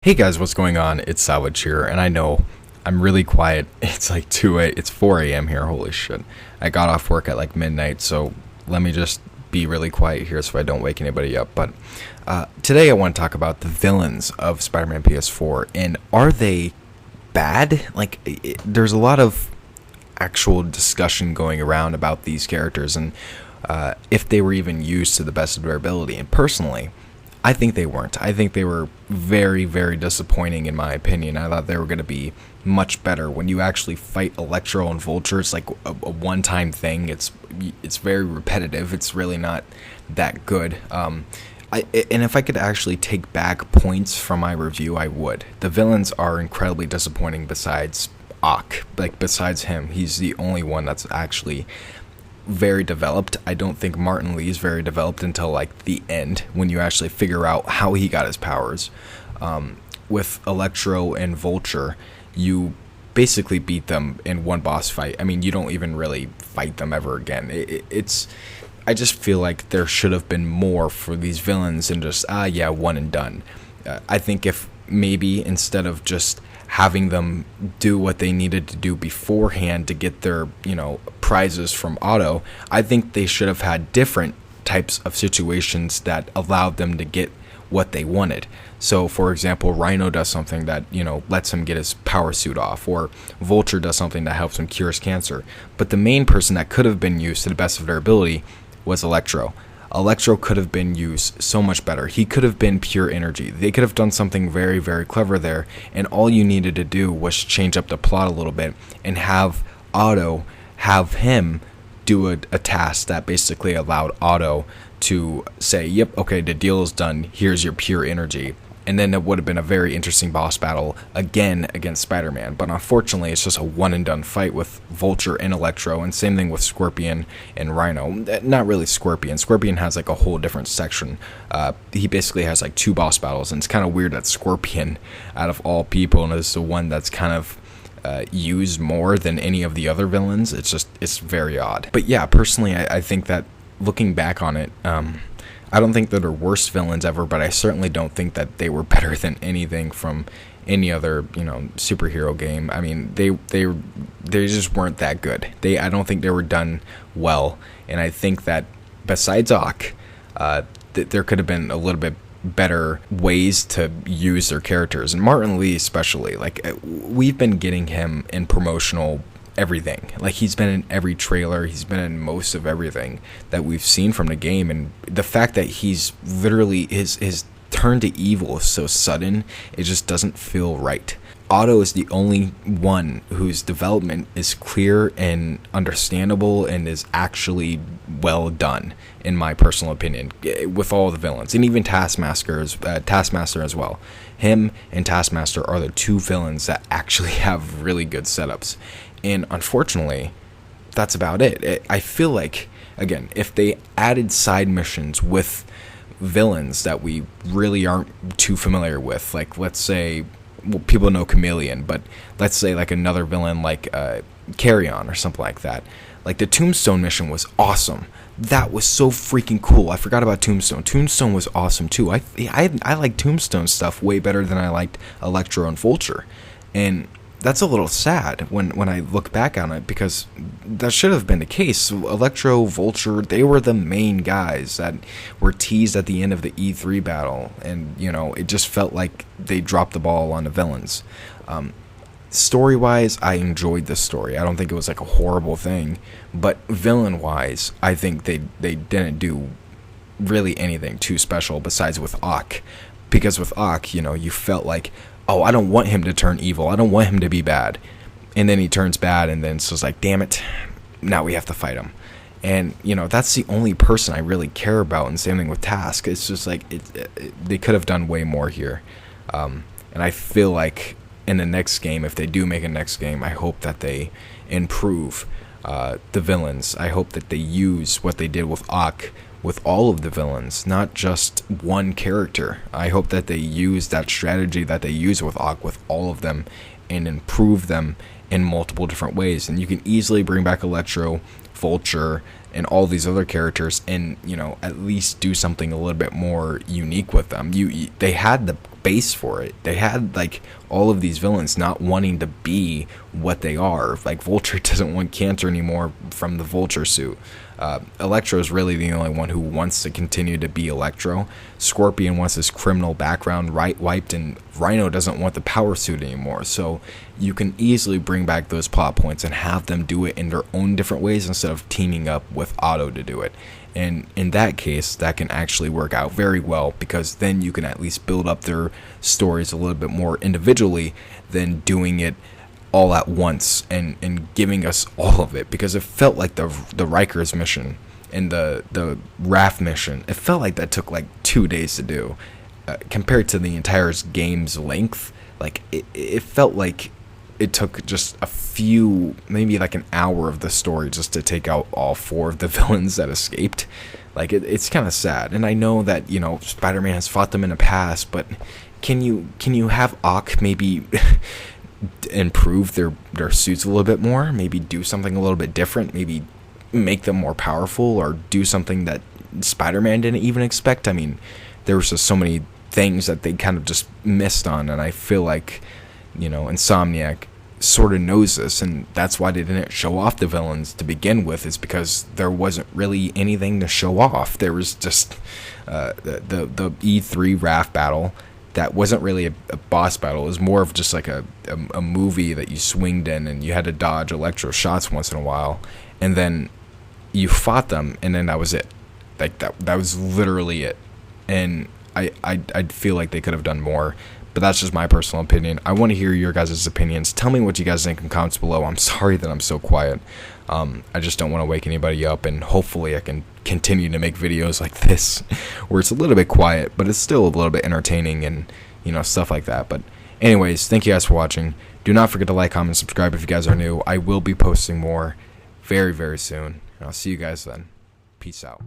Hey guys, what's going on? It's Savage here, and I know I'm really quiet. It's like 4 a.m. here. Holy shit! I got off work at like midnight, so let me just be really quiet here so I don't wake anybody up. But today I want to talk about the villains of Spider-Man PS4, and are they bad? Like, there's a lot of actual discussion going around about these characters and if they were even used to the best of their ability. And personally, I think they weren't. I think they were very, very disappointing in my opinion. I thought they were going to be much better. When you actually fight Electro and Vulture, it's like a one-time thing. It's very repetitive. It's really not that good. And if I could actually take back points from my review, I would. The villains are incredibly disappointing besides Ock. Like, besides him, he's the only one that's actually very developed. I don't think Martin Lee is very developed until like the end, when you actually figure out how he got his powers. With Electro and Vulture, you basically beat them in one boss fight. I mean, you don't even really fight them ever again. I just feel like there should have been more for these villains and just one and done. I think if maybe instead of just having them do what they needed to do beforehand to get their, prizes from Otto, I think they should have had different types of situations that allowed them to get what they wanted. So, for example, Rhino does something that, lets him get his power suit off, or Vulture does something that helps him cure his cancer. But the main person that could have been used to the best of their ability was Electro. Electro could have been used so much better. He could have been pure energy. They could have done something very, very clever there, and all you needed to do was change up the plot a little bit and have Otto have him do a task that basically allowed Otto to say, yep, okay, the deal is done, here's your pure energy. And then it would have been a very interesting boss battle again against Spider-Man. But unfortunately, it's just a one-and-done fight with Vulture and Electro, and same thing with Scorpion and Rhino. Not really Scorpion. Scorpion has like a whole different section. He basically has like two boss battles, and it's kind of weird that Scorpion, out of all people, is the one that's kind of used more than any of the other villains. It's very odd. But yeah, personally, I think that looking back on it, I don't think that they're worst villains ever, but I certainly don't think that they were better than anything from any other, superhero game. I mean, they just weren't that good. I don't think they were done well, and I think that besides Ock, there could have been a little bit better ways to use their characters. And Martin Lee especially, like, we've been getting him in promotional everything. Like, he's been in every trailer, he's been in most of everything that we've seen from the game, and the fact that he's literally his turn to evil is so sudden, it just doesn't feel right. Otto is the only one whose development is clear and understandable and is actually well done, in my personal opinion, with all the villains. And even Taskmaster as well. Him and Taskmaster are the two villains that actually have really good setups. And unfortunately, that's about it. I feel like, again, if they added side missions with villains that we really aren't too familiar with, like, let's say, well, people know Chameleon, but let's say like another villain like Carrion or something like that. Like, the Tombstone mission was awesome. That was so freaking cool. I forgot about Tombstone. Tombstone was awesome too. I like Tombstone stuff way better than I liked Electro and Vulture. And that's a little sad when I look back on it, because that should have been the case. Electro, Vulture, they were the main guys that were teased at the end of the E3 battle, and it just felt like they dropped the ball on the villains. Story-wise, I enjoyed the story. I don't think it was like a horrible thing, but villain-wise, I think they didn't do really anything too special besides with Ock. Because with Ock, you felt like, oh, I don't want him to turn evil. I don't want him to be bad. And then he turns bad, and then it's just like, damn it, now we have to fight him. And, that's the only person I really care about, and same thing with Task. It's just like, they could have done way more here. And I feel like in the next game, if they do make a next game, I hope that they improve the villains. I hope that they use what they did with Ock with all of the villains, not just one character. I hope that they use that strategy that they use with Ock with all of them and improve them in multiple different ways. And you can easily bring back Electro, Vulture, and all these other characters and, at least do something a little bit more unique with them. They had the face for it. They had like all of these villains not wanting to be what they are. Like Vulture doesn't want cancer anymore from the Vulture suit. Electro is really the only one who wants to continue to be Electro. Scorpion wants his criminal background wiped, and Rhino doesn't want the power suit anymore. So you can easily bring back those plot points and have them do it in their own different ways instead of teaming up with Otto to do it. And in that case, that can actually work out very well, because then you can at least build up their stories a little bit more individually than doing it all at once and giving us all of it. Because it felt like the Rikers mission and the Raph mission, it felt like that took like 2 days to do, compared to the entire game's length. Like it felt like it took just a few, maybe like an hour of the story just to take out all 4 of the villains that escaped. Like it's kind of sad. And I know that, you know, Spider-Man has fought them in the past, but can you have Ock maybe improve their suits a little bit more? Maybe do something a little bit different? Maybe make them more powerful, or do something that Spider-Man didn't even expect? I mean, there was just so many things that they kind of just missed on, and I feel like, you know, Insomniac sort of knows this, and that's why they didn't show off the villains to begin with, is because there wasn't really anything to show off. There was just the E3 Raph battle that wasn't really a boss battle. It was more of just like a movie that you swinged in, and you had to dodge Electro shots once in a while, and then you fought them, and then that was it. Like that was literally it. And I feel like they could have done more. But that's just my personal opinion. I want to hear your guys' opinions. Tell me what you guys think in comments below. I'm sorry that I'm so quiet. I just don't want to wake anybody up, and hopefully I can continue to make videos like this where it's a little bit quiet, but it's still a little bit entertaining and, you know, stuff like that. But anyways, thank you guys for watching. Do not forget to like, comment, and subscribe if you guys are new. I will be posting more very, very soon. And I'll see you guys then. Peace out.